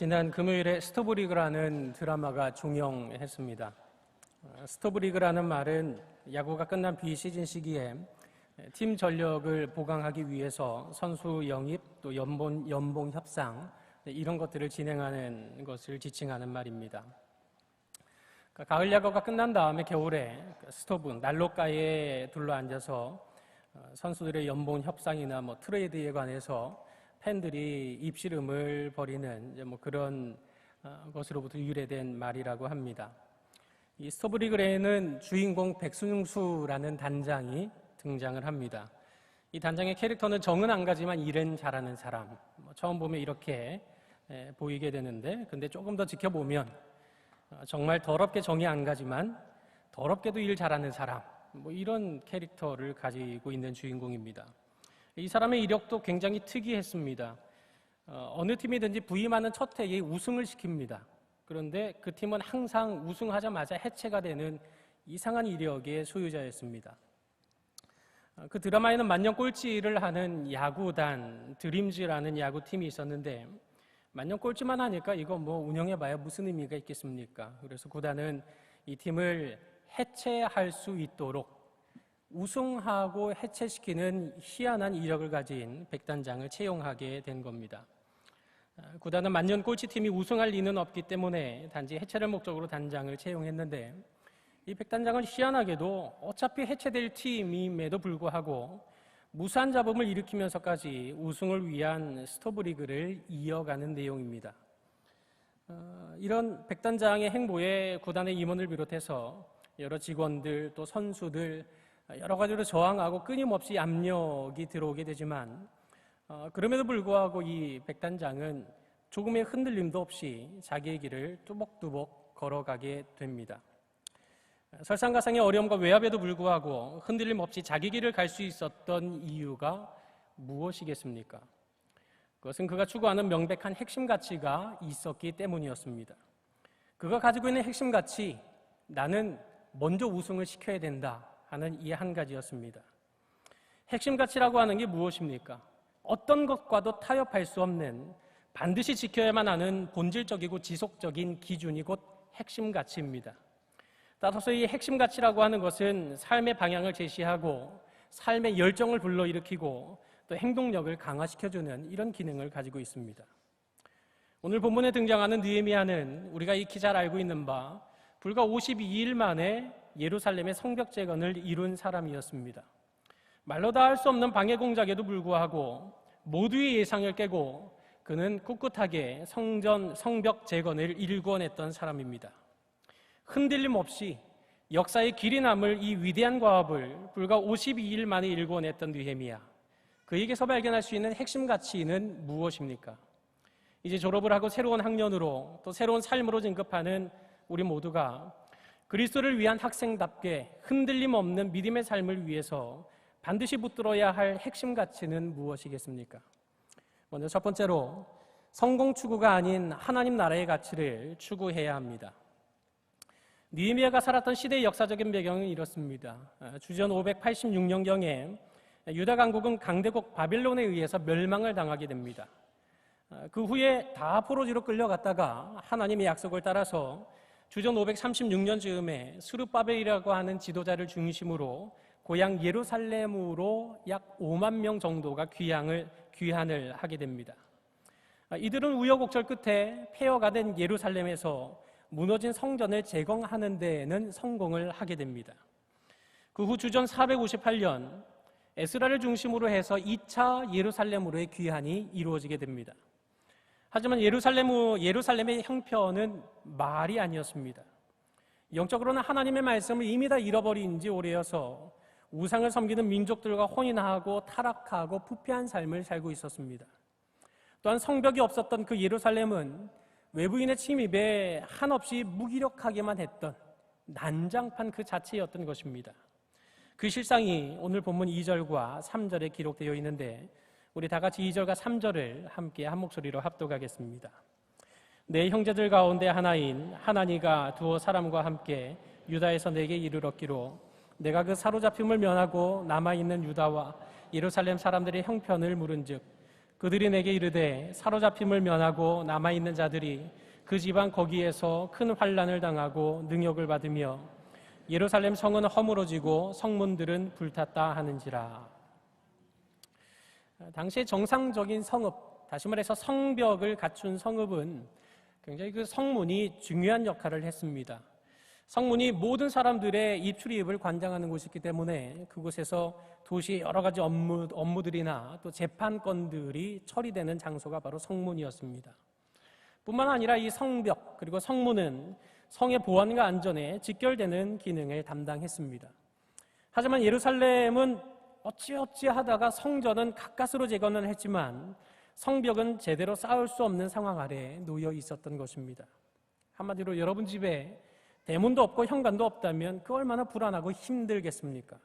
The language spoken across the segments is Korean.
지난 금요일에 스토브리그라는 드라마가 종영했습니다. 스토브리그라는 말은 야구가 끝난 비시즌 시기에 팀 전력을 보강하기 위해서 선수 영입, 또 연봉 협상 이런 것들을 진행하는 것을 지칭하는 말입니다. 가을 야구가 끝난 다음에 겨울에 스토브, 난로가에 둘러앉아서 선수들의 연봉 협상이나 트레이드에 관해서 팬들이 입씨름을 벌이는 그런 것으로부터 유래된 말이라고 합니다. 이 스토브리그에는 주인공 백승수라는 단장이 등장을 합니다. 이 단장의 캐릭터는 정은 안 가지만 일은 잘하는 사람. 처음 보면 이렇게 보이게 되는데, 근데 조금 더 지켜보면 정말 더럽게 정이 안 가지만 더럽게도 일 잘하는 사람. 이런 캐릭터를 가지고 있는 주인공입니다. 이 사람의 이력도 굉장히 특이했습니다. 어느 팀이든지 부임하는 첫 해에 우승을 시킵니다. 그런데 그 팀은 항상 우승하자마자 해체가 되는 이상한 이력의 소유자였습니다. 그 드라마에는 만년 꼴찌를 하는 야구단 드림즈라는 야구팀이 있었는데, 만년 꼴찌만 하니까 이거 운영해봐야 무슨 의미가 있겠습니까? 그래서 구단은 이 팀을 해체할 수 있도록 우승하고 해체시키는 희한한 이력을 가진 백단장을 채용하게 된 겁니다. 구단은 만년 꼴찌팀이 우승할 리는 없기 때문에 단지 해체를 목적으로 단장을 채용했는데, 이 백단장은 희한하게도 어차피 해체될 팀임에도 불구하고 무수한 잡음을 일으키면서까지 우승을 위한 스토브리그를 이어가는 내용입니다. 이런 백단장의 행보에 구단의 임원을 비롯해서 여러 직원들 또 선수들 여러 가지로 저항하고 끊임없이 압력이 들어오게 되지만, 그럼에도 불구하고 이 백단장은 조금의 흔들림도 없이 자기의 길을 뚜벅뚜벅 걸어가게 됩니다. 설상가상의 어려움과 외압에도 불구하고 흔들림 없이 자기 길을 갈 수 있었던 이유가 무엇이겠습니까? 그것은 그가 추구하는 명백한 핵심 가치가 있었기 때문이었습니다. 그가 가지고 있는 핵심 가치, 나는 먼저 우승을 시켜야 된다 하는 이 한 가지였습니다. 핵심 가치라고 하는 게 무엇입니까? 어떤 것과도 타협할 수 없는, 반드시 지켜야만 하는 본질적이고 지속적인 기준이 곧 핵심 가치입니다. 따라서 이 핵심 가치라고 하는 것은 삶의 방향을 제시하고 삶의 열정을 불러일으키고 또 행동력을 강화시켜주는 이런 기능을 가지고 있습니다. 오늘 본문에 등장하는 느헤미야는 우리가 익히 잘 알고 있는 바 불과 52일 만에 예루살렘의 성벽 재건을 이룬 사람이었습니다. 말로 다 할 수 없는 방해 공작에도 불구하고 모두의 예상을 깨고 그는 꿋꿋하게 성벽 재건을 일궈냈던 사람입니다. 흔들림 없이 역사의 길이 남을 이 위대한 과업을 불과 52일 만에 일궈냈던 느헤미야, 그에게서 발견할 수 있는 핵심 가치는 무엇입니까? 이제 졸업을 하고 새로운 학년으로 또 새로운 삶으로 진급하는 우리 모두가 그리스도를 위한 학생답게 흔들림 없는 믿음의 삶을 위해서 반드시 붙들어야 할 핵심 가치는 무엇이겠습니까? 먼저 첫 번째로 성공 추구가 아닌 하나님 나라의 가치를 추구해야 합니다. 느헤미야가 살았던 시대의 역사적인 배경은 이렇습니다. 주전 586년경에 유다 강국은 강대국 바빌론에 의해서 멸망을 당하게 됩니다. 그 후에 다 포로지로 끌려갔다가 하나님의 약속을 따라서 주전 536년 즈음에 스룹바벨이라고 하는 지도자를 중심으로 고향 예루살렘으로 약 5만 명 정도가 귀환을 하게 됩니다. 이들은 우여곡절 끝에 폐허가 된 예루살렘에서 무너진 성전을 재건하는 데에는 성공을 하게 됩니다. 그 후 주전 458년 에스라를 중심으로 해서 2차 예루살렘으로의 귀환이 이루어지게 됩니다. 하지만 예루살렘의 형편은 말이 아니었습니다. 영적으로는 하나님의 말씀을 이미 다 잃어버린 지 오래여서 우상을 섬기는 민족들과 혼인하고 타락하고 부패한 삶을 살고 있었습니다. 또한 성벽이 없었던 그 예루살렘은 외부인의 침입에 한없이 무기력하게만 했던 난장판 그 자체였던 것입니다. 그 실상이 오늘 본문 2절과 3절에 기록되어 있는데, 우리 다 같이 2절과 3절을 함께 한 목소리로 합독하겠습니다. 내 형제들 가운데 하나인 하나니가 두어 사람과 함께 유다에서 내게 이르렀기로 내가 그 사로잡힘을 면하고 남아있는 유다와 예루살렘 사람들의 형편을 물은즉 그들이 내게 이르되 사로잡힘을 면하고 남아있는 자들이 그 지방 거기에서 큰 환난을 당하고 능욕을 받으며 예루살렘 성은 허물어지고 성문들은 불탔다 하는지라. 당시의 정상적인 성읍, 다시 말해서 성벽을 갖춘 성읍은 굉장히 그 성문이 중요한 역할을 했습니다. 성문이 모든 사람들의 입출입을 관장하는 곳이기 때문에 그곳에서 도시의 여러 가지 업무들이나 또 재판건들이 처리되는 장소가 바로 성문이었습니다. 뿐만 아니라 이 성벽 그리고 성문은 성의 보안과 안전에 직결되는 기능을 담당했습니다. 하지만 예루살렘은 어찌어찌 하다가 성전은 가까스로 재건을 했지만 성벽은 제대로 쌓을 수 없는 상황 아래 놓여 있었던 것입니다. 한마디로 여러분 집에 대문도 없고 현관도 없다면 그 얼마나 불안하고 힘들겠습니까?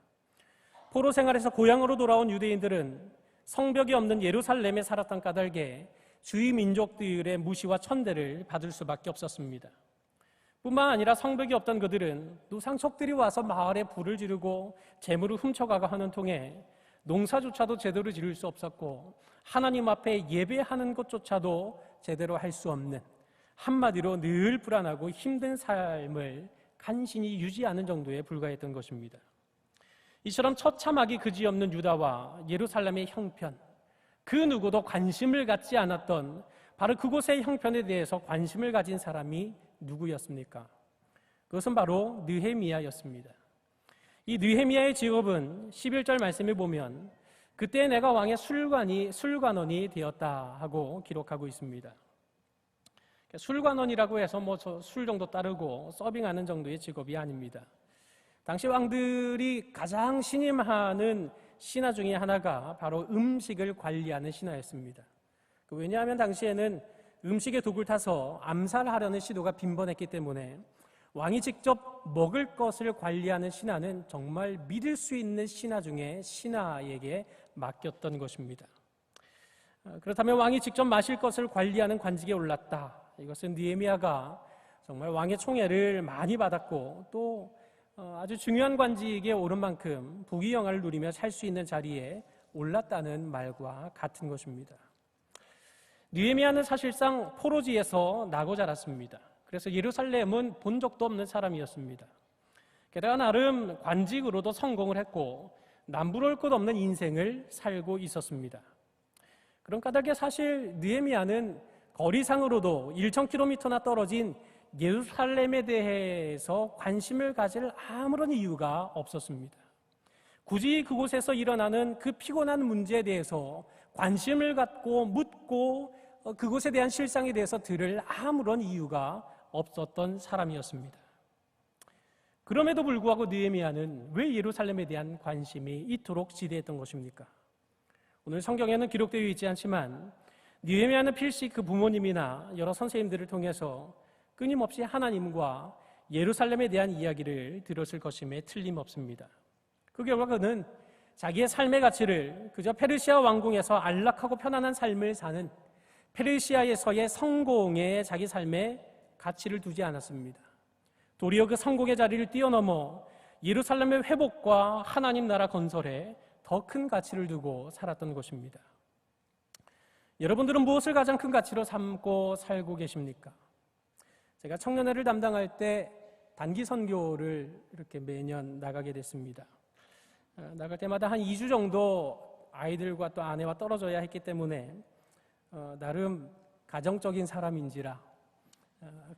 포로 생활에서 고향으로 돌아온 유대인들은 성벽이 없는 예루살렘에 살았던 까닭에 주위 민족들의 무시와 천대를 받을 수밖에 없었습니다. 뿐만 아니라 성벽이 없던 그들은 노상척들이 와서 마을에 불을 지르고 재물을 훔쳐가고 하는 통에 농사조차도 제대로 지을 수 없었고 하나님 앞에 예배하는 것조차도 제대로 할 수 없는, 한마디로 늘 불안하고 힘든 삶을 간신히 유지하는 정도에 불과했던 것입니다. 이처럼 처참하기 그지없는 유다와 예루살렘의 형편, 그 누구도 관심을 갖지 않았던 바로 그곳의 형편에 대해서 관심을 가진 사람이 누구였습니까? 그것은 바로 느헤미야였습니다. 이 느헤미야의 직업은 11절 말씀에 보면 그때 내가 왕의 술관원이 되었다 하고 기록하고 있습니다. 술관원이라고 해서 술 정도 따르고 서빙하는 정도의 직업이 아닙니다. 당시 왕들이 가장 신임하는 신하 중에 하나가 바로 음식을 관리하는 신하였습니다. 왜냐하면 당시에는 음식에 독을 타서 암살하려는 시도가 빈번했기 때문에 왕이 직접 먹을 것을 관리하는 신하는 정말 믿을 수 있는 신하 중에 신하에게 맡겼던 것입니다. 그렇다면 왕이 직접 마실 것을 관리하는 관직에 올랐다. 이것은 느헤미야가 정말 왕의 총애를 많이 받았고 또 아주 중요한 관직에 오른 만큼 부귀영화를 누리며 살 수 있는 자리에 올랐다는 말과 같은 것입니다. 느헤미야는 사실상 포로지에서 나고 자랐습니다. 그래서 예루살렘은 본 적도 없는 사람이었습니다. 게다가 나름 관직으로도 성공을 했고 남부러울 것 없는 인생을 살고 있었습니다. 그런 까닭에 사실 느헤미야는 거리상으로도 1,000km나 떨어진 예루살렘에 대해서 관심을 가질 아무런 이유가 없었습니다. 굳이 그곳에서 일어나는 그 피곤한 문제에 대해서 관심을 갖고 묻고 그곳에 대한 실상에 대해서 들을 아무런 이유가 없었던 사람이었습니다. 그럼에도 불구하고 느헤미야는 왜 예루살렘에 대한 관심이 이토록 지대했던 것입니까? 오늘 성경에는 기록되어 있지 않지만 느헤미야는 필시 그 부모님이나 여러 선생님들을 통해서 끊임없이 하나님과 예루살렘에 대한 이야기를 들었을 것임에 틀림없습니다. 그 결과 그는 자기의 삶의 가치를 그저 페르시아 왕궁에서 안락하고 편안한 삶을 사는 페르시아에서의 성공에 자기 삶의 가치를 두지 않았습니다. 도리어 그 성공의 자리를 뛰어넘어 예루살렘의 회복과 하나님 나라 건설에 더 큰 가치를 두고 살았던 것입니다. 여러분들은 무엇을 가장 큰 가치로 삼고 살고 계십니까? 제가 청년회를 담당할 때 단기 선교를 이렇게 매년 나가게 됐습니다. 나갈 때마다 한 2주 정도 아이들과 또 아내와 떨어져야 했기 때문에 나름 가정적인 사람인지라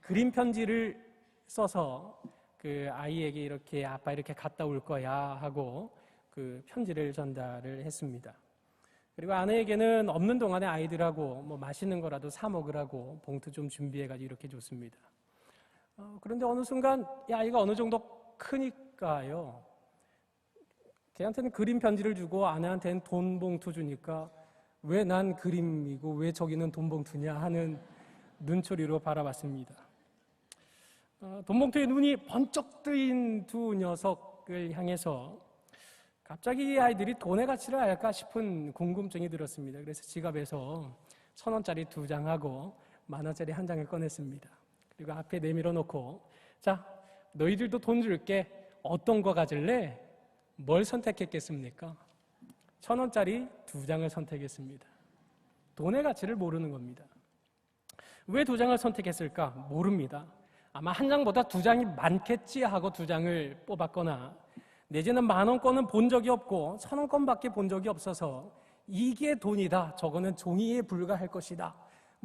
그림 편지를 써서 그 아이에게 이렇게 아빠 이렇게 갔다 올 거야 하고 그 편지를 전달을 했습니다. 그리고 아내에게는 없는 동안에 아이들하고 맛있는 거라도 사 먹으라고 봉투 좀 준비해가지고 이렇게 줬습니다. 그런데 어느 순간 이 아이가 어느 정도 크니까요. 걔한테는 그림 편지를 주고 아내한테는 돈 봉투 주니까 왜 난 그림이고 왜 저기는 돈 봉투냐 하는 눈초리로 바라봤습니다. 돈 봉투에 눈이 번쩍 뜨인 두 녀석을 향해서 갑자기 이 아이들이 돈의 가치를 알까 싶은 궁금증이 들었습니다. 그래서 지갑에서 1,000원짜리 2장하고 10,000원짜리 1장을 꺼냈습니다. 그리고 앞에 내밀어 놓고 자, 너희들도 돈 줄게. 어떤 거 가질래? 뭘 선택했겠습니까? 1,000원짜리 2장을 선택했습니다. 돈의 가치를 모르는 겁니다. 왜 2장을 선택했을까? 모릅니다. 아마 한 장보다 2장이 많겠지 하고 2장을 뽑았거나 내지는 10,000원권은 본 적이 없고 1,000원권밖에 본 적이 없어서 이게 돈이다, 저거는 종이에 불과할 것이다,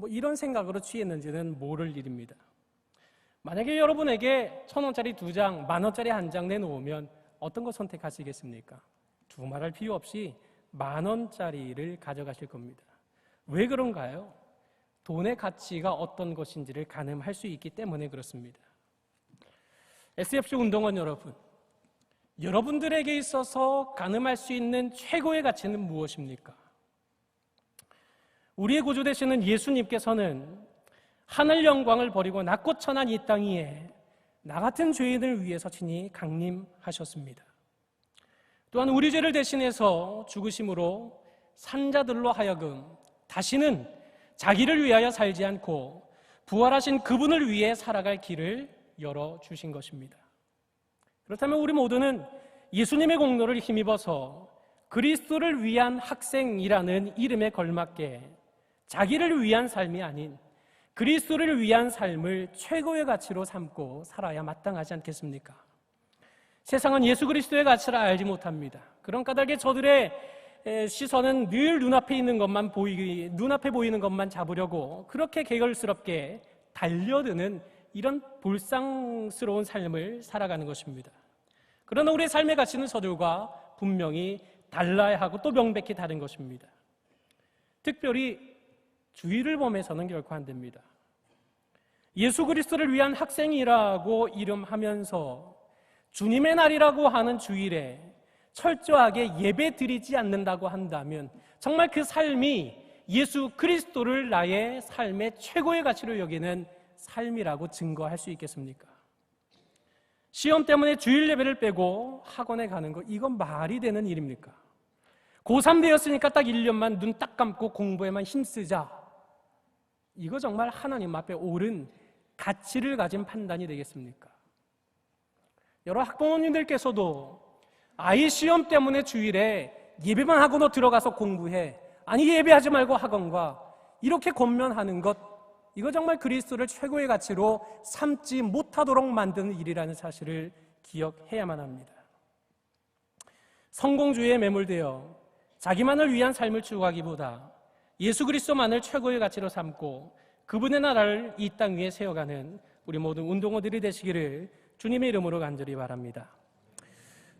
이런 생각으로 취했는지는 모를 일입니다. 만약에 여러분에게 1,000원짜리 2장, 10,000원짜리 1장 내놓으면 어떤 거 선택하시겠습니까? 두말할 필요 없이 10,000원짜리를 가져가실 겁니다. 왜 그런가요? 돈의 가치가 어떤 것인지를 가늠할 수 있기 때문에 그렇습니다. SFC 운동원 여러분, 여러분들에게 있어서 가늠할 수 있는 최고의 가치는 무엇입니까? 우리의 구주 되시는 예수님께서는 하늘 영광을 버리고 낮고 천한 이 땅 위에 나 같은 죄인을 위해서 친히 강림하셨습니다. 또한 우리 죄를 대신해서 죽으심으로 산자들로 하여금 다시는 자기를 위하여 살지 않고 부활하신 그분을 위해 살아갈 길을 열어주신 것입니다. 그렇다면 우리 모두는 예수님의 공로를 힘입어서 그리스도를 위한 학생이라는 이름에 걸맞게 자기를 위한 삶이 아닌 그리스도를 위한 삶을 최고의 가치로 삼고 살아야 마땅하지 않겠습니까? 세상은 예수 그리스도의 가치를 알지 못합니다. 그런 까닭에 저들의 시선은 늘 눈앞에 있는 것만 눈앞에 보이는 것만 잡으려고 그렇게 개걸스럽게 달려드는 이런 볼상스러운 삶을 살아가는 것입니다. 그러나 우리의 삶의 가치는 저들과 분명히 달라야 하고 또 명백히 다른 것입니다. 특별히 주일을 범해서는 결코 안 됩니다. 예수 그리스도를 위한 학생이라고 이름하면서 주님의 날이라고 하는 주일에 철저하게 예배 드리지 않는다고 한다면 정말 그 삶이 예수 그리스도를 나의 삶의 최고의 가치로 여기는 삶이라고 증거할 수 있겠습니까? 시험 때문에 주일 예배를 빼고 학원에 가는 거, 이건 말이 되는 일입니까? 고3 되었으니까 딱 1년만 눈 딱 감고 공부에만 힘쓰자, 이거 정말 하나님 앞에 옳은 가치를 가진 판단이 되겠습니까? 여러 학부모님들께서도 아이 시험 때문에 주일에 예배만 하고 너 들어가서 공부해, 아니 예배하지 말고 학원과, 이렇게 권면하는 것, 이거 정말 그리스도를 최고의 가치로 삼지 못하도록 만드는 일이라는 사실을 기억해야만 합니다. 성공주의에 매몰되어 자기만을 위한 삶을 추구하기보다 예수 그리스도만을 최고의 가치로 삼고 그분의 나라를 이 땅 위에 세워가는 우리 모든 운동원들이 되시기를 주님의 이름으로 간절히 바랍니다.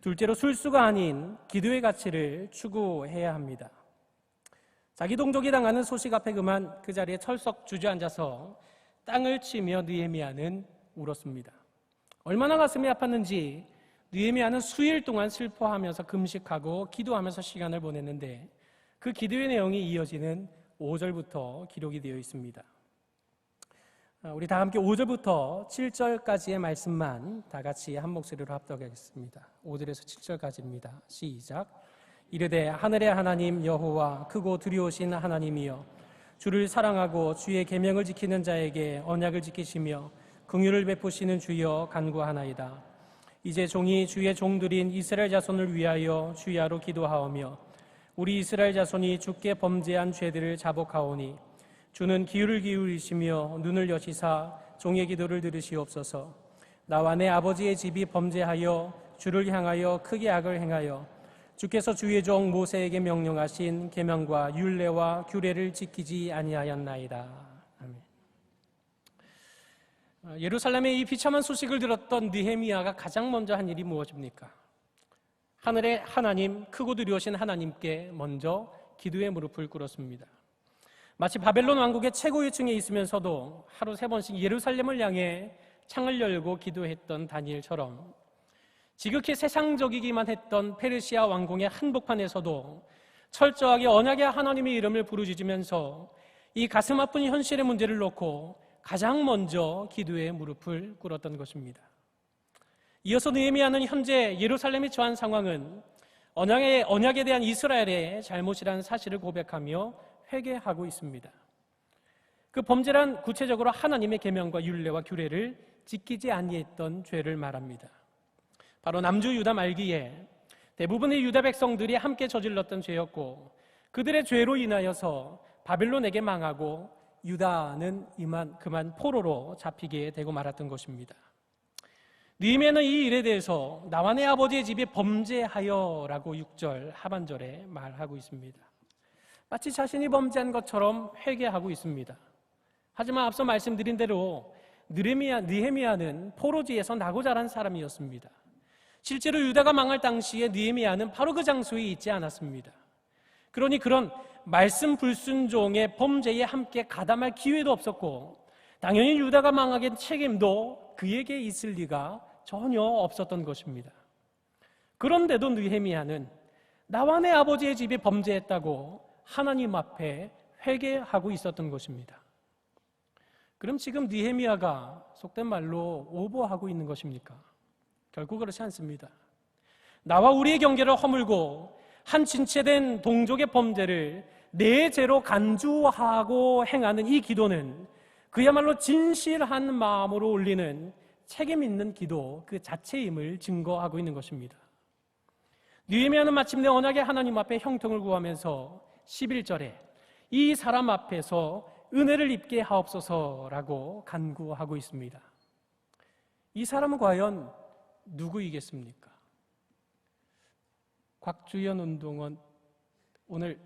둘째로 술수가 아닌 기도의 가치를 추구해야 합니다. 자기 동족이 당하는 소식 앞에 그만 그 자리에 철썩 주저앉아서 땅을 치며 느헤미야는 울었습니다. 얼마나 가슴이 아팠는지 느헤미야는 수일 동안 슬퍼하면서 금식하고 기도하면서 시간을 보냈는데 그 기도의 내용이 이어지는 5절부터 기록이 되어 있습니다. 우리 다 함께 5절부터 7절까지의 말씀만 다 같이 한 목소리로 합독하겠습니다. 5절에서 7절까지입니다. 시작. 이르되 하늘의 하나님 여호와 크고 두려우신 하나님이여, 주를 사랑하고 주의 계명을 지키는 자에게 언약을 지키시며 긍휼을 베푸시는 주여 간구하나이다. 이제 종이 주의 종들인 이스라엘 자손을 위하여 주야로 기도하오며 우리 이스라엘 자손이 주께 범죄한 죄들을 자복하오니 주는 귀를 기울이시며 눈을 여시사 종의 기도를 들으시옵소서. 나와 내 아버지의 집이 범죄하여 주를 향하여 크게 악을 행하여 주께서 주의 종 모세에게 명령하신 계명과 율례와 규례를 지키지 아니하였나이다. 아멘. 예루살렘의 이 비참한 소식을 들었던 느헤미야가 가장 먼저 한 일이 무엇입니까? 하늘의 하나님, 크고 두려우신 하나님께 먼저 기도의 무릎을 꿇었습니다. 마치 바벨론 왕국의 최고위층에 있으면서도 하루 3번씩 예루살렘을 향해 창을 열고 기도했던 다니엘처럼 지극히 세상적이기만 했던 페르시아 왕궁의 한복판에서도 철저하게 언약의 하나님의 이름을 부르짖으면서 이 가슴 아픈 현실의 문제를 놓고 가장 먼저 기도의 무릎을 꿇었던 것입니다. 이어서 느헤미야는 현재 예루살렘이 처한 상황은 언약에 대한 이스라엘의 잘못이라는 사실을 고백하며 회개하고 있습니다. 그 범죄란 구체적으로 하나님의 계명과 율례와 규례를 지키지 아니했던 죄를 말합니다. 바로 남주 유다 말기에 대부분의 유다 백성들이 함께 저질렀던 죄였고 그들의 죄로 인하여서 바벨론에게 망하고 유다는 그만 포로로 잡히게 되고 말았던 것입니다. 느헤미야는 이 일에 대해서 나와 내 아버지의 집이 범죄하여라고 6절 하반절에 말하고 있습니다. 마치 자신이 범죄한 것처럼 회개하고 있습니다. 하지만 앞서 말씀드린 대로 느헤미야는 포로지에서 나고 자란 사람이었습니다. 실제로 유다가 망할 당시에 느헤미야는 바로 그 장소에 있지 않았습니다. 그러니 그런 말씀 불순종의 범죄에 함께 가담할 기회도 없었고, 당연히 유다가 망하게 책임도 그에게 있을 리가 전혀 없었던 것입니다. 그런데도 느헤미야는 나와 내 아버지의 집이 범죄했다고 하나님 앞에 회개하고 있었던 것입니다. 그럼 지금 느헤미야가 속된 말로 오버하고 있는 것입니까? 결국 그렇지 않습니다. 나와 우리의 경계를 허물고 한 진체된 동족의 범죄를 내 죄로 간주하고 행하는 이 기도는 그야말로 진실한 마음으로 올리는 책임 있는 기도 그 자체임을 증거하고 있는 것입니다. 느헤미야는 마침내 언약의 하나님 앞에 형통을 구하면서 11절에 이 사람 앞에서 은혜를 입게 하옵소서라고 간구하고 있습니다. 이 사람은 과연 누구이겠습니까? 곽주연 운동원 오늘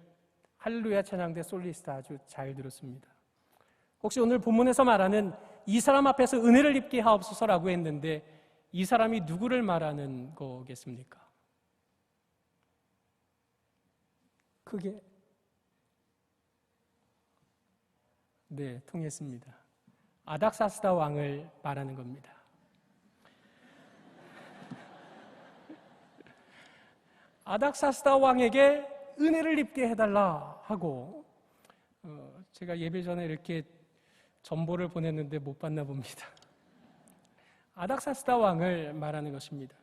할렐루야 찬양대 솔리스트 아주 잘 들었습니다. 혹시 오늘 본문에서 말하는 이 사람 앞에서 은혜를 입게 하옵소서라고 했는데 이 사람이 누구를 말하는 거겠습니까? 크게 통했습니다. 아닥사스다 왕을 말하는 겁니다. 아닥사스다 왕에게 은혜를 입게 해달라 하고 제가 예배 전에 이렇게 전보를 보냈는데 못 봤나 봅니다. 아닥사스다 왕을 말하는 것입니다.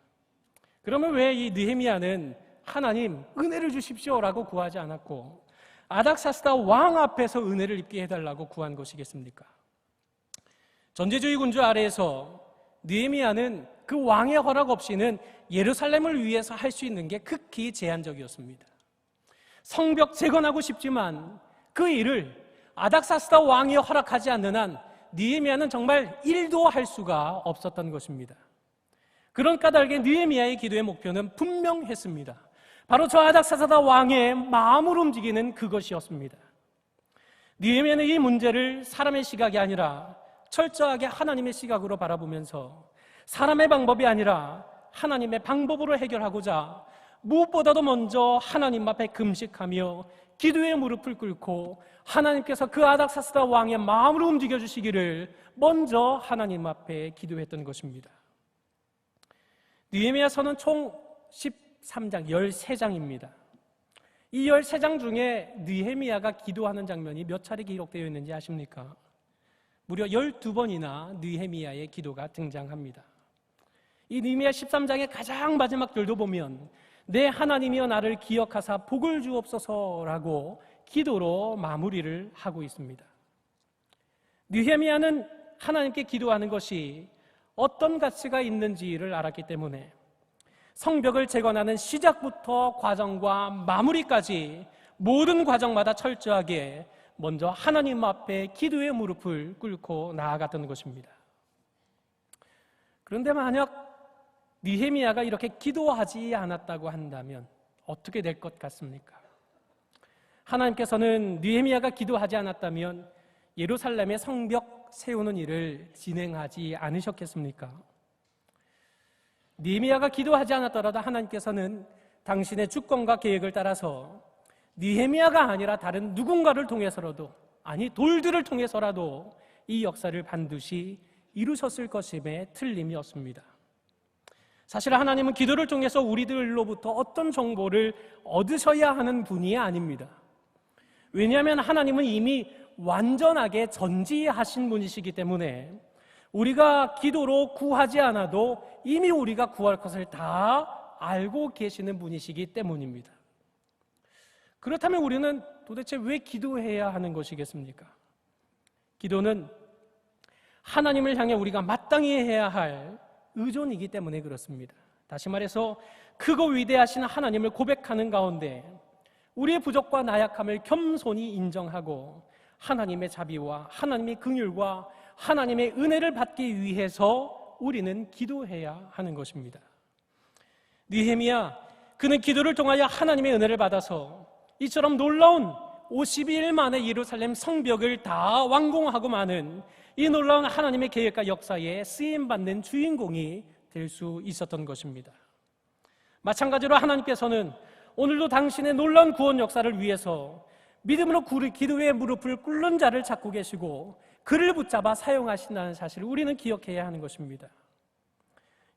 그러면 왜 이 느헤미야는 하나님 은혜를 주십시오라고 구하지 않았고 아닥사스다 왕 앞에서 은혜를 입게 해달라고 구한 것이겠습니까? 전제주의 군주 아래에서 느헤미야는 그 왕의 허락 없이는 예루살렘을 위해서 할 수 있는 게 극히 제한적이었습니다. 성벽 재건하고 싶지만 그 일을 아닥사스다 왕이 허락하지 않는 한 느헤미야는 정말 일도 할 수가 없었던 것입니다. 그런 까닭에 느헤미야의 기도의 목표는 분명했습니다. 바로 저 아닥사스다 왕의 마음을 움직이는 그것이었습니다. 느헤미야는 이 문제를 사람의 시각이 아니라 철저하게 하나님의 시각으로 바라보면서 사람의 방법이 아니라 하나님의 방법으로 해결하고자 무엇보다도 먼저 하나님 앞에 금식하며 기도의 무릎을 꿇고 하나님께서 그 아닥사스다 왕의 마음을 움직여 주시기를 먼저 하나님 앞에 기도했던 것입니다. 느헤미야서는 총 13장, 13장입니다. 이 13장 중에 느헤미야가 기도하는 장면이 몇 차례 기록되어 있는지 아십니까? 무려 12번이나 느헤미야의 기도가 등장합니다. 이 느헤미야 13장의 가장 마지막 절도 보면 내 하나님이여 나를 기억하사 복을 주옵소서라고 기도로 마무리를 하고 있습니다. 느헤미야는 하나님께 기도하는 것이 어떤 가치가 있는지를 알았기 때문에 성벽을 재건하는 시작부터 과정과 마무리까지 모든 과정마다 철저하게 먼저 하나님 앞에 기도의 무릎을 꿇고 나아갔던 것입니다. 그런데 만약 느헤미야가 이렇게 기도하지 않았다고 한다면 어떻게 될 것 같습니까? 하나님께서는 느헤미야가 기도하지 않았다면 예루살렘의 성벽 세우는 일을 진행하지 않으셨겠습니까? 느헤미야가 기도하지 않았더라도 하나님께서는 당신의 주권과 계획을 따라서 느헤미야가 아니라 다른 누군가를 통해서라도, 아니 돌들을 통해서라도 이 역사를 반드시 이루셨을 것임에 틀림이 없습니다. 사실 하나님은 기도를 통해서 우리들로부터 어떤 정보를 얻으셔야 하는 분이 아닙니다. 왜냐하면 하나님은 이미 완전하게 전지하신 분이시기 때문에 우리가 기도로 구하지 않아도 이미 우리가 구할 것을 다 알고 계시는 분이시기 때문입니다. 그렇다면 우리는 도대체 왜 기도해야 하는 것이겠습니까? 기도는 하나님을 향해 우리가 마땅히 해야 할 의존이기 때문에 그렇습니다. 다시 말해서 크고 위대하신 하나님을 고백하는 가운데 우리의 부족과 나약함을 겸손히 인정하고 하나님의 자비와 하나님의 긍휼과 하나님의 은혜를 받기 위해서 우리는 기도해야 하는 것입니다. 느헤미야, 그는 기도를 통하여 하나님의 은혜를 받아서 이처럼 놀라운 52일 만에 예루살렘 성벽을 다 완공하고 마는 이 놀라운 하나님의 계획과 역사에 쓰임받는 주인공이 될 수 있었던 것입니다. 마찬가지로 하나님께서는 오늘도 당신의 놀라운 구원 역사를 위해서 믿음으로 기도의 무릎을 꿇는 자를 찾고 계시고 그를 붙잡아 사용하신다는 사실을 우리는 기억해야 하는 것입니다.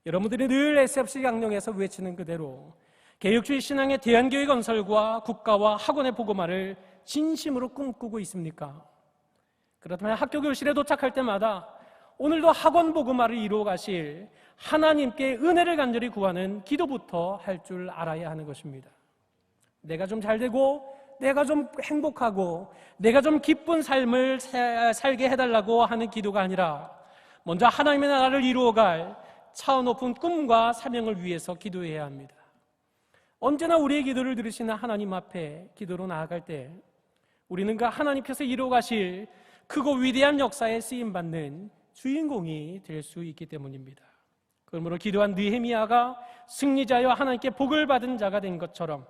여러분들이 늘 SFC 강령에서 외치는 그대로 개혁주의 신앙의 대한교회 건설과 국가와 학원의 복음화를 진심으로 꿈꾸고 있습니까? 그렇다면 학교 교실에 도착할 때마다 오늘도 학원 복음화를 이루어 가실 하나님께 은혜를 간절히 구하는 기도부터 할 줄 알아야 하는 것입니다. 내가 좀 잘되고 내가 좀 행복하고 내가 좀 기쁜 삶을 살게 해달라고 하는 기도가 아니라 먼저 하나님의 나라를 이루어갈 차원 높은 꿈과 사명을 위해서 기도해야 합니다. 언제나 우리의 기도를 들으시는 하나님 앞에 기도로 나아갈 때 우리는 그 하나님께서 이루어가실 크고 위대한 역사에 쓰임받는 주인공이 될 수 있기 때문입니다. 그러므로 기도한 느헤미야가 승리자여 하나님께 복을 받은 자가 된 것처럼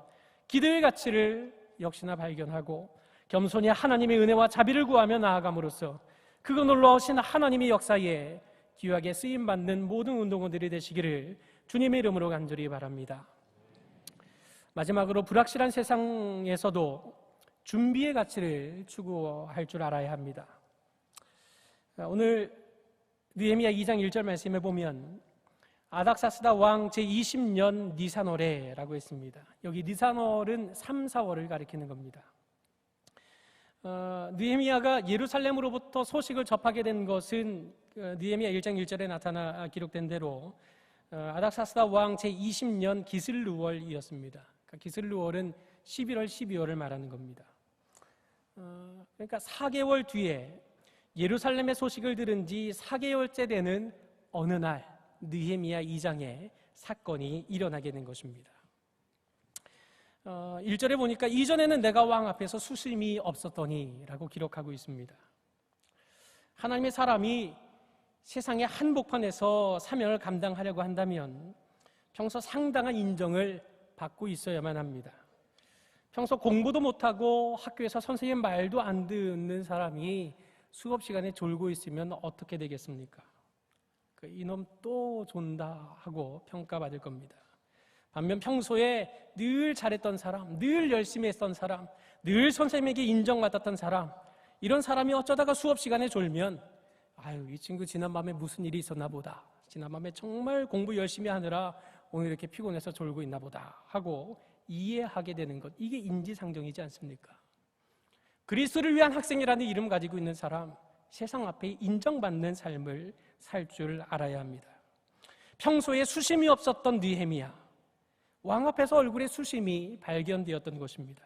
기도의 가치를 역시나 발견하고 겸손히 하나님의 은혜와 자비를 구하며 나아감으로써 그거 놀라우신 하나님의 역사에 귀하게 쓰임받는 모든 운동원들이 되시기를 주님의 이름으로 간절히 바랍니다. 마지막으로 불확실한 세상에서도 준비의 가치를 추구할 줄 알아야 합니다. 오늘 느헤미야 2장 1절 말씀에 보면 아닥사스다 왕 제20년 니산월에라고 했습니다. 여기 니산월은 3, 4월을 가리키는 겁니다. 느헤미야가 예루살렘으로부터 소식을 접하게 된 것은 느헤미야 1장 1절에 기록된 대로 아닥사스다 왕 제20년 기슬루월이었습니다. 그러니까 기슬루월은 11월, 12월을 말하는 겁니다. 그러니까 4개월 뒤에 예루살렘의 소식을 들은 지 4개월째 되는 어느 날 느헤미야 2장에 사건이 일어나게 된 것입니다. 1절에 보니까 이전에는 내가 왕 앞에서 수심이 없었더니 라고 기록하고 있습니다. 하나님의 사람이 세상의 한복판에서 사명을 감당하려고 한다면 평소 상당한 인정을 받고 있어야만 합니다. 평소 공부도 못하고 학교에서 선생님 말도 안 듣는 사람이 수업 시간에 졸고 있으면 어떻게 되겠습니까? 이놈 또 존다 하고 평가받을 겁니다. 반면 평소에 늘 잘했던 사람, 늘 열심히 했던 사람, 늘 선생님에게 인정받았던 사람, 이런 사람이 어쩌다가 수업 시간에 졸면 아유, 이 친구 지난밤에 무슨 일이 있었나 보다, 지난밤에 정말 공부 열심히 하느라 오늘 이렇게 피곤해서 졸고 있나 보다 하고 이해하게 되는 것, 이게 인지상정이지 않습니까? 그리스도를 위한 학생이라는 이름 가지고 있는 사람, 세상 앞에 인정받는 삶을 살 줄 알아야 합니다. 평소에 수심이 없었던 느헤미야, 왕 앞에서 얼굴에 수심이 발견되었던 것입니다.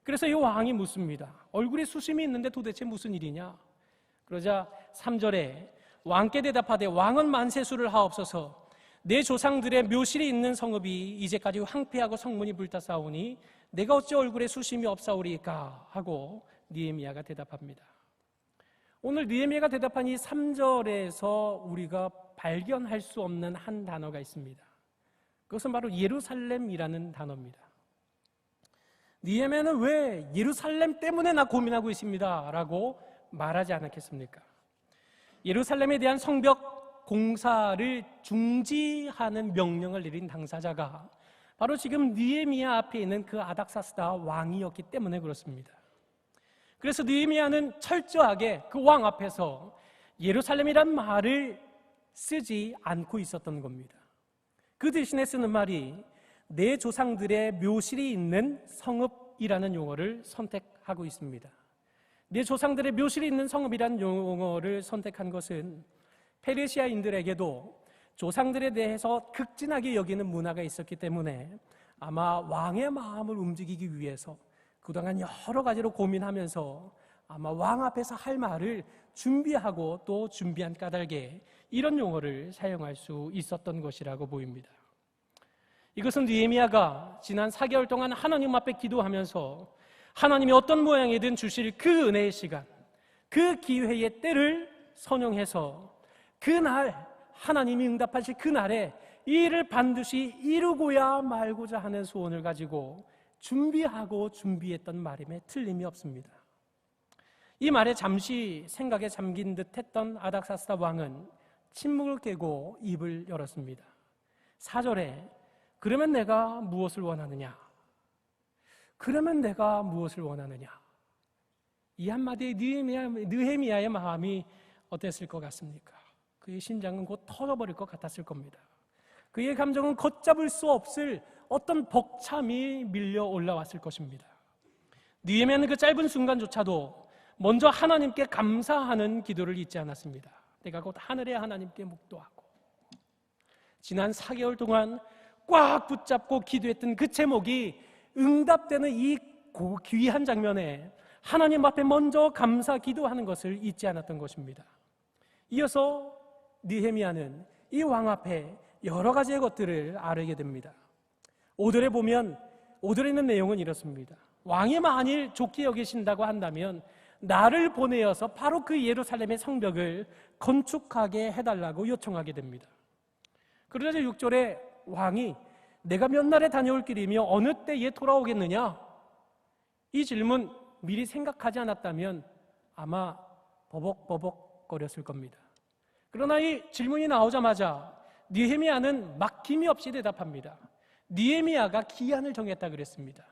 그래서 이 왕이 묻습니다. 얼굴에 수심이 있는데 도대체 무슨 일이냐? 그러자 3절에 왕께 대답하되 왕은 만세수를 하옵소서. 내 조상들의 묘실이 있는 성읍이 이제까지 황폐하고 성문이 불타사오니 내가 어찌 얼굴에 수심이 없사오리까? 하고 느헤미야가 대답합니다. 오늘 느헤미야가 대답한 이 3절에서 우리가 발견할 수 없는 한 단어가 있습니다. 그것은 바로 예루살렘이라는 단어입니다. 느헤미야는 왜 예루살렘 때문에 나 고민하고 있습니다 라고 말하지 않았겠습니까? 예루살렘에 대한 성벽 공사를 중지하는 명령을 내린 당사자가 바로 지금 느헤미야 앞에 있는 그 아닥사스다 왕이었기 때문에 그렇습니다. 그래서 느헤미야는 철저하게 그 왕 앞에서 예루살렘이란 말을 쓰지 않고 있었던 겁니다. 그 대신에 쓰는 말이 내 조상들의 묘실이 있는 성읍이라는 용어를 선택하고 있습니다. 내 조상들의 묘실이 있는 성읍이라는 용어를 선택한 것은 페르시아인들에게도 조상들에 대해서 극진하게 여기는 문화가 있었기 때문에 아마 왕의 마음을 움직이기 위해서 그동안 여러 가지로 고민하면서 아마 왕 앞에서 할 말을 준비하고 또 준비한 까닭에 이런 용어를 사용할 수 있었던 것이라고 보입니다. 이것은 느헤미야가 지난 4개월 동안 하나님 앞에 기도하면서 하나님이 어떤 모양이든 주실 그 은혜의 시간, 그 기회의 때를 선용해서 그날 하나님이 응답하실 그날에 이 일을 반드시 이루고야 말고자 하는 소원을 가지고 준비했던 말임에 틀림이 없습니다. 이 말에 잠시 생각에 잠긴 듯 했던 아닥사스다 왕은 침묵을 깨고 입을 열었습니다. 4절에 그러면 내가 무엇을 원하느냐? 그러면 내가 무엇을 원하느냐? 이 한마디에 느헤미야의 마음이 어땠을 것 같습니까? 그의 심장은 곧 터져버릴 것 같았을 겁니다. 그의 감정은 걷잡을 수 없을 어떤 벅참이 밀려 올라왔을 것입니다. 느헤미야는 그 짧은 순간조차도 먼저 하나님께 감사하는 기도를 잊지 않았습니다. 내가 곧 하늘의 하나님께 묵도하고 지난 4개월 동안 꽉 붙잡고 기도했던 그 제목이 응답되는 이 귀한 장면에 하나님 앞에 먼저 감사 기도하는 것을 잊지 않았던 것입니다. 이어서 느헤미야는 이 왕 앞에 여러 가지의 것들을 아뢰게 됩니다. 5절에 있는 내용은 이렇습니다. 왕이 만일 좋게 여기신다고 한다면 나를 보내어서 바로 그 예루살렘의 성벽을 건축하게 해달라고 요청하게 됩니다. 그러자 6절에 왕이 내가 몇 날에 다녀올 길이며 어느 때에 돌아오겠느냐? 이 질문 미리 생각하지 않았다면 아마 버벅버벅거렸을 겁니다. 그러나 이 질문이 나오자마자 느헤미야는 막힘이 없이 대답합니다. 느헤미야가 기한을 정했다 그랬습니다.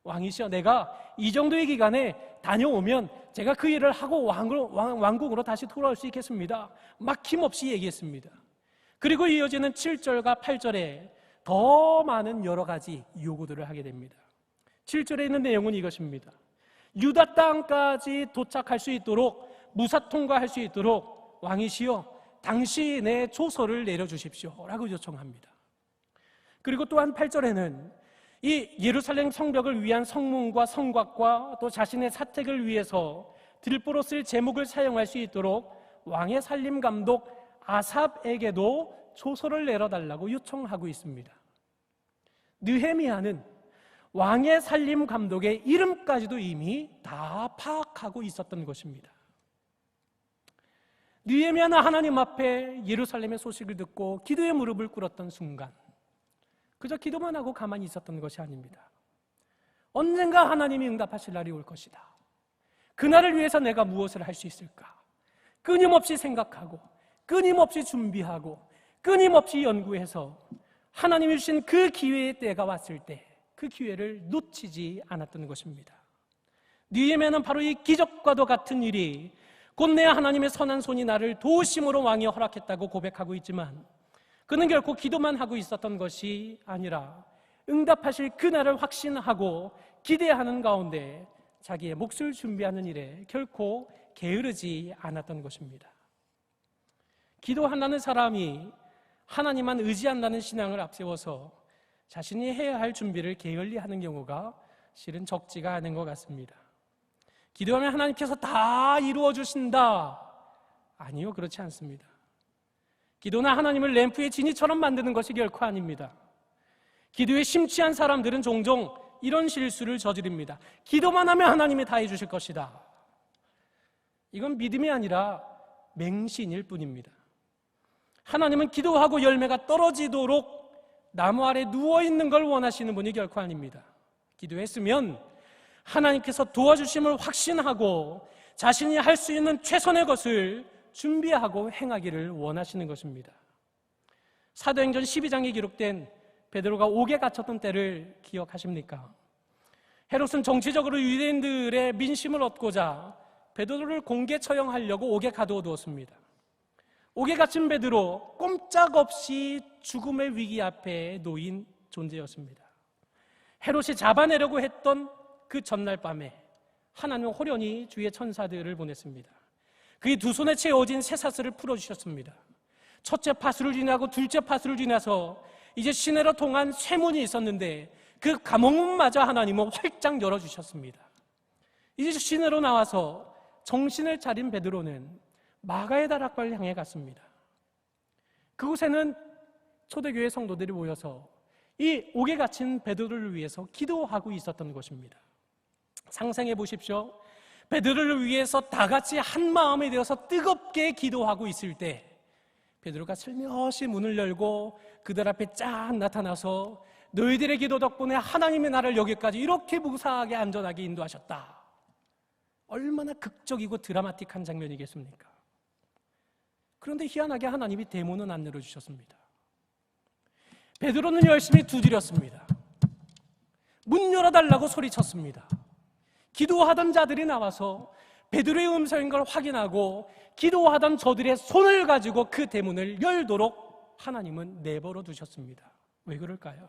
왕이시여, 내가 이 정도의 기간에 다녀오면 제가 그 일을 하고 왕국으로 다시 돌아올 수 있겠습니다. 막힘없이 얘기했습니다. 그리고 이어지는 7절과 8절에 더 많은 여러 가지 요구들을 하게 됩니다. 7절에 있는 내용은 이것입니다. 유다 땅까지 도착할 수 있도록 무사 통과할 수 있도록 왕이시여 당신의 조서를 내려주십시오 라고 요청합니다. 그리고 또한 8절에는 이 예루살렘 성벽을 위한 성문과 성곽과 또 자신의 사택을 위해서 들보로 쓸 제목을 사용할 수 있도록 왕의 살림 감독 아삽에게도 조서를 내려달라고 요청하고 있습니다. 느헤미야는 왕의 살림 감독의 이름까지도 이미 다 파악하고 있었던 것입니다. 느헤미야는 하나님 앞에 예루살렘의 소식을 듣고 기도의 무릎을 꿇었던 순간 그저 기도만 하고 가만히 있었던 것이 아닙니다. 언젠가 하나님이 응답하실 날이 올 것이다. 그날을 위해서 내가 무엇을 할 수 있을까? 끊임없이 생각하고 끊임없이 준비하고 끊임없이 연구해서 하나님이 주신 그 기회의 때가 왔을 때 그 기회를 놓치지 않았던 것입니다. 느헤미야는 바로 이 기적과도 같은 일이 곧 내 하나님의 선한 손이 나를 도우심으로 왕이 허락했다고 고백하고 있지만 그는 결코 기도만 하고 있었던 것이 아니라 응답하실 그날을 확신하고 기대하는 가운데 자기의 몫을 준비하는 일에 결코 게으르지 않았던 것입니다. 기도한다는 사람이 하나님만 의지한다는 신앙을 앞세워서 자신이 해야 할 준비를 게을리 하는 경우가 실은 적지가 않은 것 같습니다. 기도하면 하나님께서 다 이루어 주신다. 아니요, 그렇지 않습니다. 기도는 하나님을 램프의 지니처럼 만드는 것이 결코 아닙니다. 기도에 심취한 사람들은 종종 이런 실수를 저지릅니다. 기도만 하면 하나님이 다 해주실 것이다. 이건 믿음이 아니라 맹신일 뿐입니다. 하나님은 기도하고 열매가 떨어지도록 나무 아래 누워있는 걸 원하시는 분이 결코 아닙니다. 기도했으면 하나님께서 도와주심을 확신하고 자신이 할 수 있는 최선의 것을 준비하고 행하기를 원하시는 것입니다. 사도행전 12장에 기록된 베드로가 옥에 갇혔던 때를 기억하십니까? 헤롯은 정치적으로 유대인들의 민심을 얻고자 베드로를 공개 처형하려고 옥에 가두어두었습니다. 옥에 갇힌 베드로 꼼짝없이 죽음의 위기 앞에 놓인 존재였습니다. 헤롯이 잡아내려고 했던 그 전날 밤에 하나님은 호련히 주의 천사들을 보냈습니다. 그의 두 손에 채워진 쇠사슬을 풀어주셨습니다. 첫째 파수를 지나고 둘째 파수를 지나서 이제 시내로 통한 쇠문이 있었는데 그 감옥문마저 하나님은 활짝 열어주셨습니다. 이제 시내로 나와서 정신을 차린 베드로는 마가의 다락방을 향해 갔습니다. 그곳에는 초대교회 성도들이 모여서 이 옥에 갇힌 베드로를 위해서 기도하고 있었던 것입니다. 상상해 보십시오. 베드로를 위해서 다 같이 한 마음이 되어서 뜨겁게 기도하고 있을 때 베드로가 슬며시 문을 열고 그들 앞에 쫙 나타나서 너희들의 기도 덕분에 하나님의 나를 여기까지 이렇게 무사하게 안전하게 인도하셨다. 얼마나 극적이고 드라마틱한 장면이겠습니까? 그런데 희한하게 하나님이 대문은 안 열어주셨습니다. 베드로는 열심히 두드렸습니다. 문 열어달라고 소리쳤습니다. 기도하던 자들이 나와서 베드로의 음성인 걸 확인하고 기도하던 저들의 손을 가지고 그 대문을 열도록 하나님은 내버려 두셨습니다. 왜 그럴까요?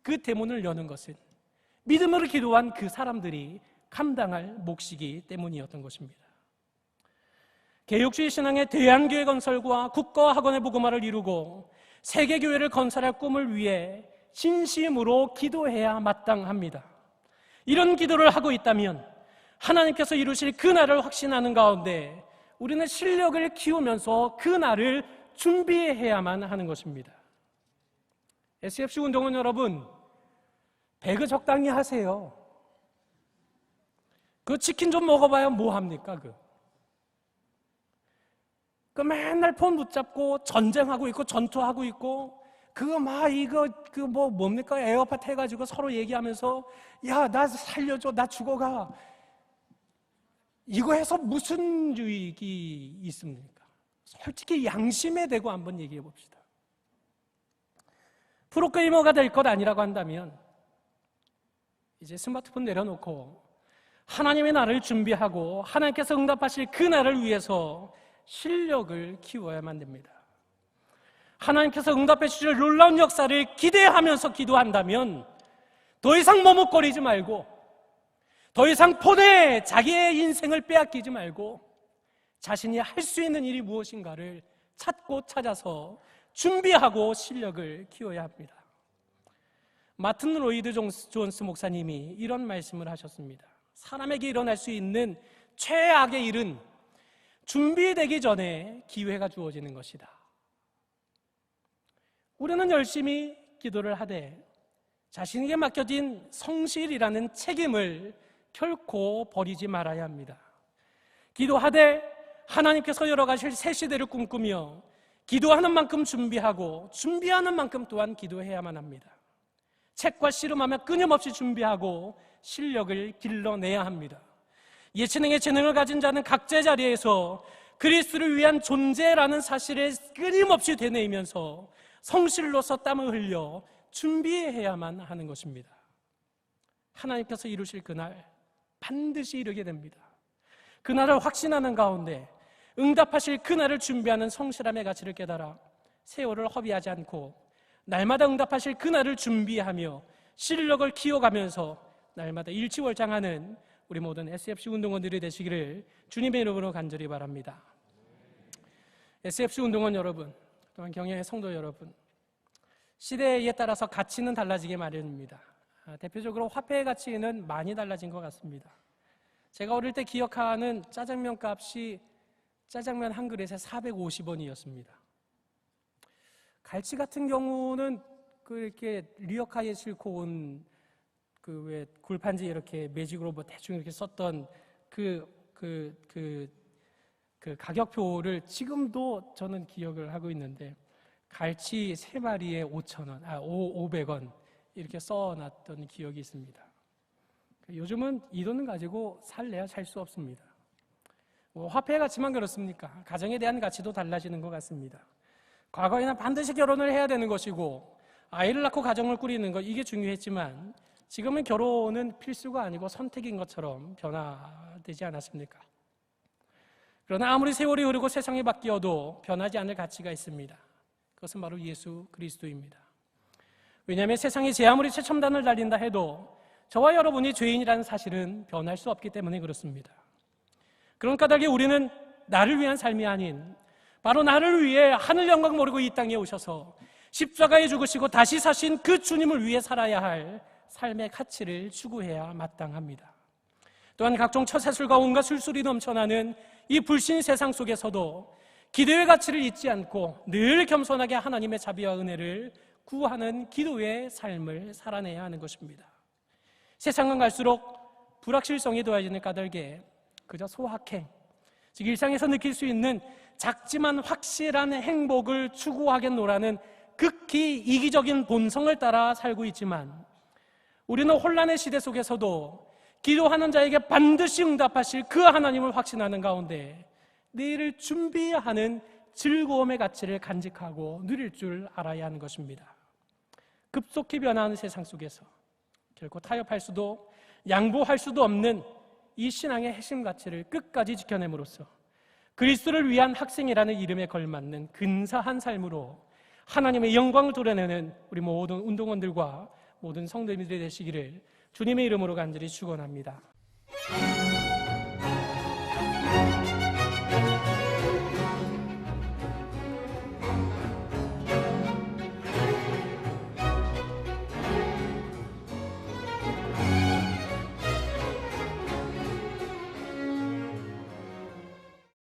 그 대문을 여는 것은 믿음으로 기도한 그 사람들이 감당할 몫이기 때문이었던 것입니다. 개혁주의 신앙의 대한교회 건설과 국가학원의 복음화를 이루고 세계교회를 건설할 꿈을 위해 진심으로 기도해야 마땅합니다. 이런 기도를 하고 있다면 하나님께서 이루실 그 날을 확신하는 가운데 우리는 실력을 키우면서 그 날을 준비해야만 하는 것입니다. SFC 운동원 여러분, 배그 적당히 하세요. 그 치킨 좀 먹어봐야 뭐합니까? 그 맨날 폰 붙잡고 전쟁하고 있고 전투하고 있고 그거 막 이거 뭡니까? 에어팟 해가지고 서로 얘기하면서 야, 나 살려줘, 나 죽어가. 이거 해서 무슨 유익이 있습니까? 솔직히 양심에 대고 한번 얘기해 봅시다. 프로게이머가 될 것 아니라고 한다면 이제 스마트폰 내려놓고 하나님의 나를 준비하고 하나님께서 응답하실 그 날을 위해서 실력을 키워야만 됩니다. 하나님께서 응답해 주실 놀라운 역사를 기대하면서 기도한다면 더 이상 머뭇거리지 말고 더 이상 폰에 자기의 인생을 빼앗기지 말고 자신이 할 수 있는 일이 무엇인가를 찾고 찾아서 준비하고 실력을 키워야 합니다. 마틴 로이드 존스 목사님이 이런 말씀을 하셨습니다. 사람에게 일어날 수 있는 최악의 일은 준비되기 전에 기회가 주어지는 것이다. 우리는 열심히 기도를 하되 자신에게 맡겨진 성실이라는 책임을 결코 버리지 말아야 합니다. 기도하되 하나님께서 열어가실 새 시대를 꿈꾸며 기도하는 만큼 준비하고 준비하는 만큼 또한 기도해야만 합니다. 책과 씨름하며 끊임없이 준비하고 실력을 길러내야 합니다. 예체능의 재능을 가진 자는 각자의 자리에서 그리스도를 위한 존재라는 사실을 끊임없이 되뇌이면서 성실로서 땀을 흘려 준비해야만 하는 것입니다. 하나님께서 이루실 그날 반드시 이루게 됩니다. 그날을 확신하는 가운데 응답하실 그날을 준비하는 성실함의 가치를 깨달아 세월을 허비하지 않고 날마다 응답하실 그날을 준비하며 실력을 키워가면서 날마다 일취월장하는 우리 모든 SFC 운동원들이 되시기를 주님의 이름으로 간절히 바랍니다. SFC 운동원 여러분, 또한 경영의 성도 여러분, 시대에 따라서 가치는 달라지게 마련입니다. 대표적으로 화폐의 가치는 많이 달라진 것 같습니다. 제가 어릴 때 기억하는 짜장면 값이 짜장면 한 그릇에 450원이었습니다. 갈치 같은 경우는 이렇게 리어카에 싣고 온 왜 골판지 이렇게 매직으로 대충 이렇게 썼던 그 가격표를 지금도 저는 기억을 하고 있는데 갈치 3마리에 500원 이렇게 써놨던 기억이 있습니다. 요즘은 이 돈을 가지고 살래야 살 수 없습니다. 화폐의 가치만 그렇습니까? 가정에 대한 가치도 달라지는 것 같습니다. 과거에는 반드시 결혼을 해야 되는 것이고 아이를 낳고 가정을 꾸리는 것, 이게 중요했지만 지금은 결혼은 필수가 아니고 선택인 것처럼 변화되지 않았습니까? 그러나 아무리 세월이 흐르고 세상이 바뀌어도 변하지 않을 가치가 있습니다. 그것은 바로 예수 그리스도입니다. 왜냐하면 세상이 제 아무리 최첨단을 달린다 해도 저와 여러분이 죄인이라는 사실은 변할 수 없기 때문에 그렇습니다. 그런 까닭에 우리는 나를 위한 삶이 아닌 바로 나를 위해 하늘 영광 모르고 이 땅에 오셔서 십자가에 죽으시고 다시 사신 그 주님을 위해 살아야 할 삶의 가치를 추구해야 마땅합니다. 또한 각종 처세술과 온갖 술술이 넘쳐나는 이 불신 세상 속에서도 기도의 가치를 잊지 않고 늘 겸손하게 하나님의 자비와 은혜를 구하는 기도의 삶을 살아내야 하는 것입니다. 세상은 갈수록 불확실성이 더해지는 까닭에 그저 소확행, 즉 일상에서 느낄 수 있는 작지만 확실한 행복을 추구하겠노라는 극히 이기적인 본성을 따라 살고 있지만, 우리는 혼란의 시대 속에서도 기도하는 자에게 반드시 응답하실 그 하나님을 확신하는 가운데 내일을 준비하는 즐거움의 가치를 간직하고 누릴 줄 알아야 하는 것입니다. 급속히 변화하는 세상 속에서 결코 타협할 수도 양보할 수도 없는 이 신앙의 핵심 가치를 끝까지 지켜냄으로써 그리스도를 위한 학생이라는 이름에 걸맞는 근사한 삶으로 하나님의 영광을 도려내는 우리 모든 운동원들과 모든 성도님들이 되시기를 주님의 이름으로 간절히 축원합니다.